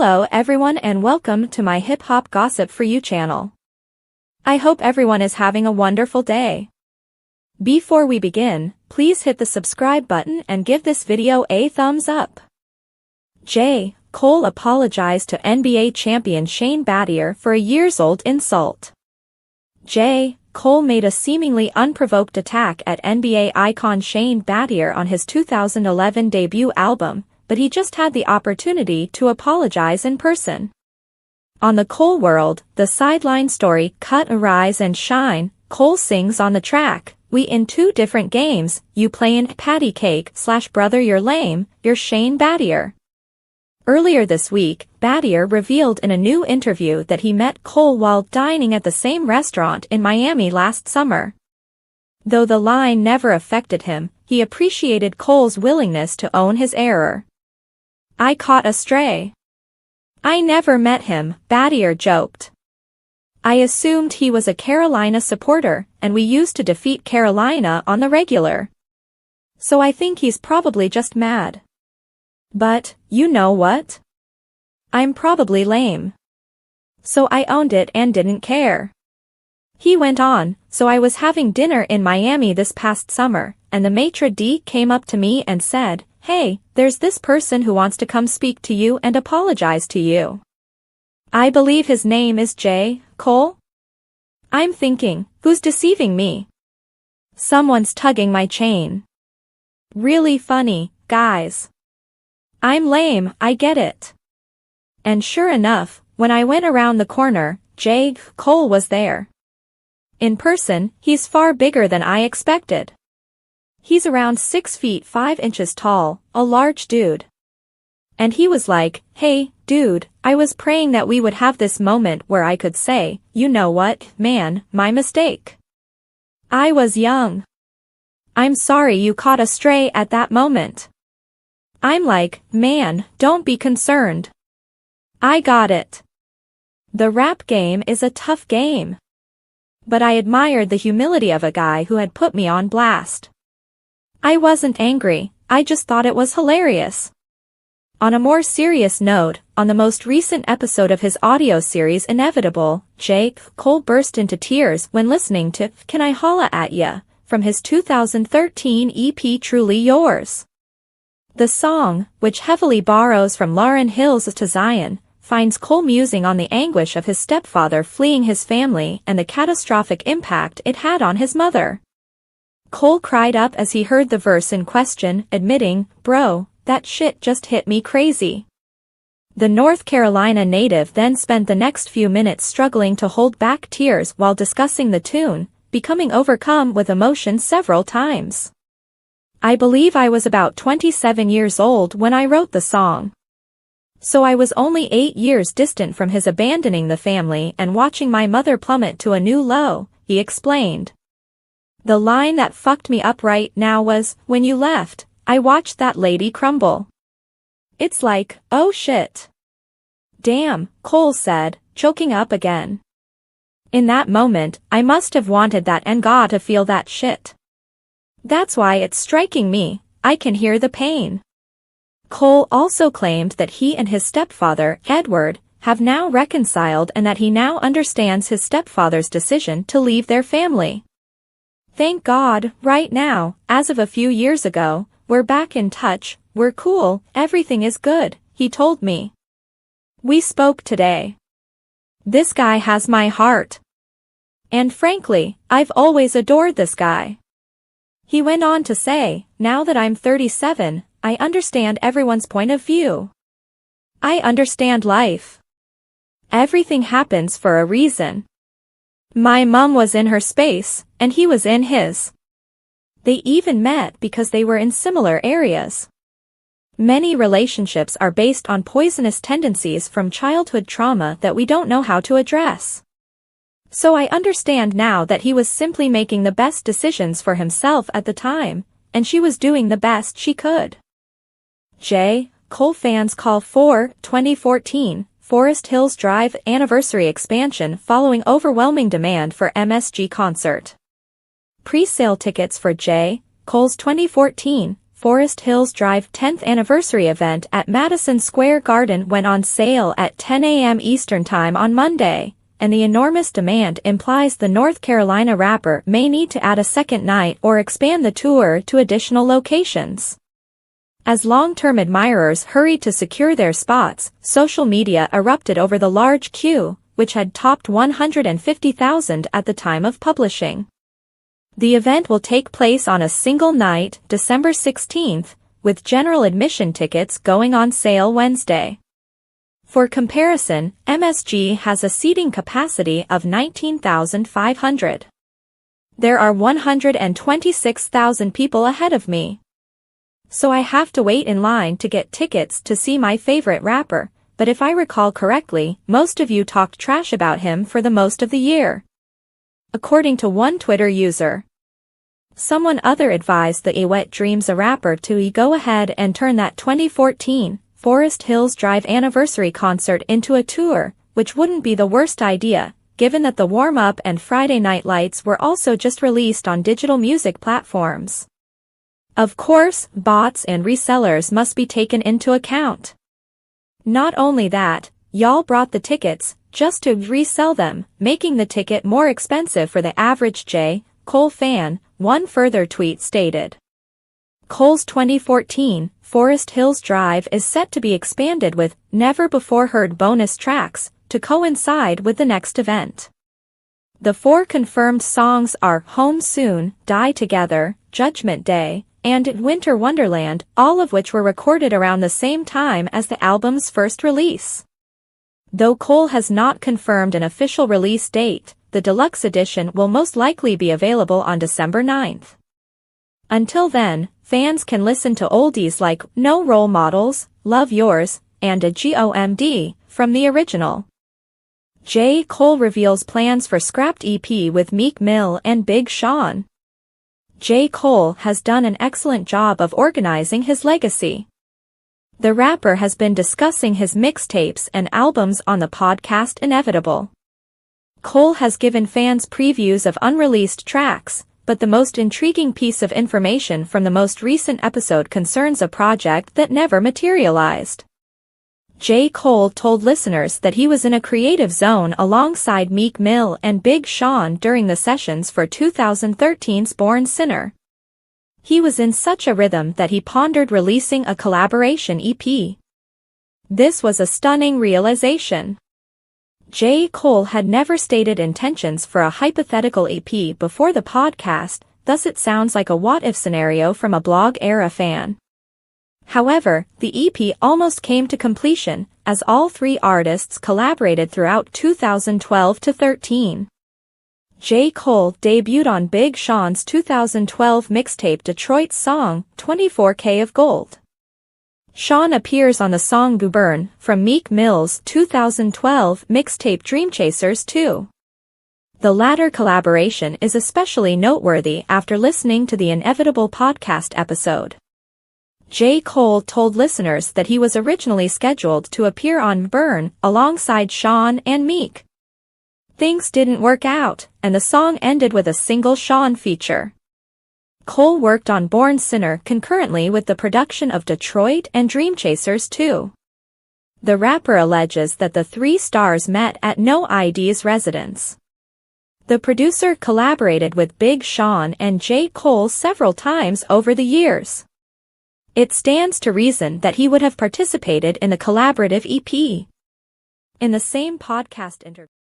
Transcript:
Hello everyone and welcome to my Hip Hop Gossip For You channel. I hope everyone is having a wonderful day. Before we begin, please hit the subscribe button and give this video a thumbs up. J. Cole apologized to NBA champion Shane Battier for a years-old insult. J. Cole made a seemingly unprovoked attack at NBA icon Shane Battier on his 2011 debut album, but he just had the opportunity to apologize in person. On the Cole World, the sideline story Cut a Rise and Shine, Cole sings on the track, "We in two different games, you playin' patty cake / brother you're lame, you're Shane Battier." Earlier this week, Battier revealed in a new interview that he met Cole while dining at the same restaurant in Miami last summer. Though the line never affected him, he appreciated Cole's willingness to own his error. "I caught a stray. I never met him," Battier joked. "I assumed he was a Carolina supporter, and we used to defeat Carolina on the regular. So I think he's probably just mad. But, you know what? I'm probably lame. So I owned it and didn't care." He went on, "So I was having dinner in Miami this past summer, and the maitre d' came up to me and said, 'Hey, there's this person who wants to come speak to you and apologize to you. I believe his name is J. Cole?' I'm thinking, who's deceiving me? Someone's tugging my chain. Really funny, guys. I'm lame, I get it." And sure enough, when I went around the corner, J. Cole was there. In person, he's far bigger than I expected. He's around 6 feet 5 inches tall, a large dude. And he was like, "Hey, dude, I was praying that we would have this moment where I could say, you know what, man, my mistake. I was young. I'm sorry you caught a stray at that moment." I'm like, "Man, don't be concerned. I got it." The rap game is a tough game. But I admired the humility of a guy who had put me on blast. I wasn't angry, I just thought it was hilarious. On a more serious note, on the most recent episode of his audio series Inevitable, J. Cole burst into tears when listening to "Can I Holla at Ya" from his 2013 EP Truly Yours. The song, which heavily borrows from Lauryn Hill's To Zion, finds Cole musing on the anguish of his stepfather fleeing his family and the catastrophic impact it had on his mother. Cole cried up as he heard the verse in question, admitting, "Bro, that shit just hit me crazy." The North Carolina native then spent the next few minutes struggling to hold back tears while discussing the tune, becoming overcome with emotion several times. "I believe I was about 27 years old when I wrote the song. So I was only 8 years distant from his abandoning the family and watching my mother plummet to a new low," he explained. "The line that fucked me up right now was, when you left, I watched that lady crumble. It's like, oh shit. Damn," Cole said, choking up again. "In that moment, I must have wanted that and got to feel that shit. That's why it's striking me, I can hear the pain." Cole also claimed that he and his stepfather, Edward, have now reconciled and that he now understands his stepfather's decision to leave their family. "Thank God, right now, as of a few years ago, we're back in touch, we're cool, everything is good," he told me. "We spoke today. This guy has my heart. And frankly, I've always adored this guy." He went on to say, "Now that I'm 37, I understand everyone's point of view. I understand life. Everything happens for a reason. My mom was in her space, and he was in his. They even met because they were in similar areas. Many relationships are based on poisonous tendencies from childhood trauma that we don't know how to address. So I understand now that he was simply making the best decisions for himself at the time, and she was doing the best she could." J. Cole fans call for 2014 Forest Hills Drive anniversary expansion following overwhelming demand for MSG concert. Pre-sale tickets for J. Cole's 2014 Forest Hills Drive 10th anniversary event at Madison Square Garden went on sale at 10 a.m. Eastern Time on Monday, and the enormous demand implies the North Carolina rapper may need to add a second night or expand the tour to additional locations. As long-term admirers hurried to secure their spots, social media erupted over the large queue, which had topped 150,000 at the time of publishing. The event will take place on a single night, December 16th, with general admission tickets going on sale Wednesday. For comparison, MSG has a seating capacity of 19,500. There are 126,000 people ahead of me. So I have to wait in line to get tickets to see my favorite rapper, but if I recall correctly, most of you talked trash about him for the most of the year. According to one Twitter user. Someone other advised the Wet Dreams a rapper to go ahead and turn that 2014 Forest Hills Drive anniversary concert into a tour, which wouldn't be the worst idea, given that the warm-up and Friday Night Lights were also just released on digital music platforms. Of course, bots and resellers must be taken into account. Not only that, y'all brought the tickets just to resell them, making the ticket more expensive for the average J. Cole fan, one further tweet stated. Cole's 2014 Forest Hills Drive is set to be expanded with never-before-heard bonus tracks to coincide with the next event. The 4 confirmed songs are Home Soon, Die Together, Judgment Day, and Winter Wonderland, all of which were recorded around the same time as the album's first release. Though Cole has not confirmed an official release date, the deluxe edition will most likely be available on December 9th. Until then, fans can listen to oldies like No Role Models, Love Yours, and a GOMD from the original. J. Cole reveals plans for scrapped EP with Meek Mill and Big Sean. J. Cole has done an excellent job of organizing his legacy. The rapper has been discussing his mixtapes and albums on the podcast Inevitable. Cole has given fans previews of unreleased tracks, but the most intriguing piece of information from the most recent episode concerns a project that never materialized. J. Cole told listeners that he was in a creative zone alongside Meek Mill and Big Sean during the sessions for 2013's Born Sinner. He was in such a rhythm that he pondered releasing a collaboration EP. This was a stunning realization. J. Cole had never stated intentions for a hypothetical EP before the podcast, thus it sounds like a what-if scenario from a blog-era fan. However, the EP almost came to completion, as all 3 artists collaborated throughout 2012-13. J. Cole debuted on Big Sean's 2012 mixtape Detroit's song, 24K of Gold. Sean appears on the song Burn from Meek Mill's 2012 mixtape Dream Chasers 2. The latter collaboration is especially noteworthy after listening to the Inevitable podcast episode. J. Cole told listeners that he was originally scheduled to appear on Burn alongside Sean and Meek. Things didn't work out, and the song ended with a single Sean feature. Cole worked on Born Sinner concurrently with the production of Detroit and Dream Chasers 2. The rapper alleges that the 3 stars met at No ID's residence. The producer collaborated with Big Sean and J. Cole several times over the years. It stands to reason that he would have participated in the collaborative EP. In the same podcast interview,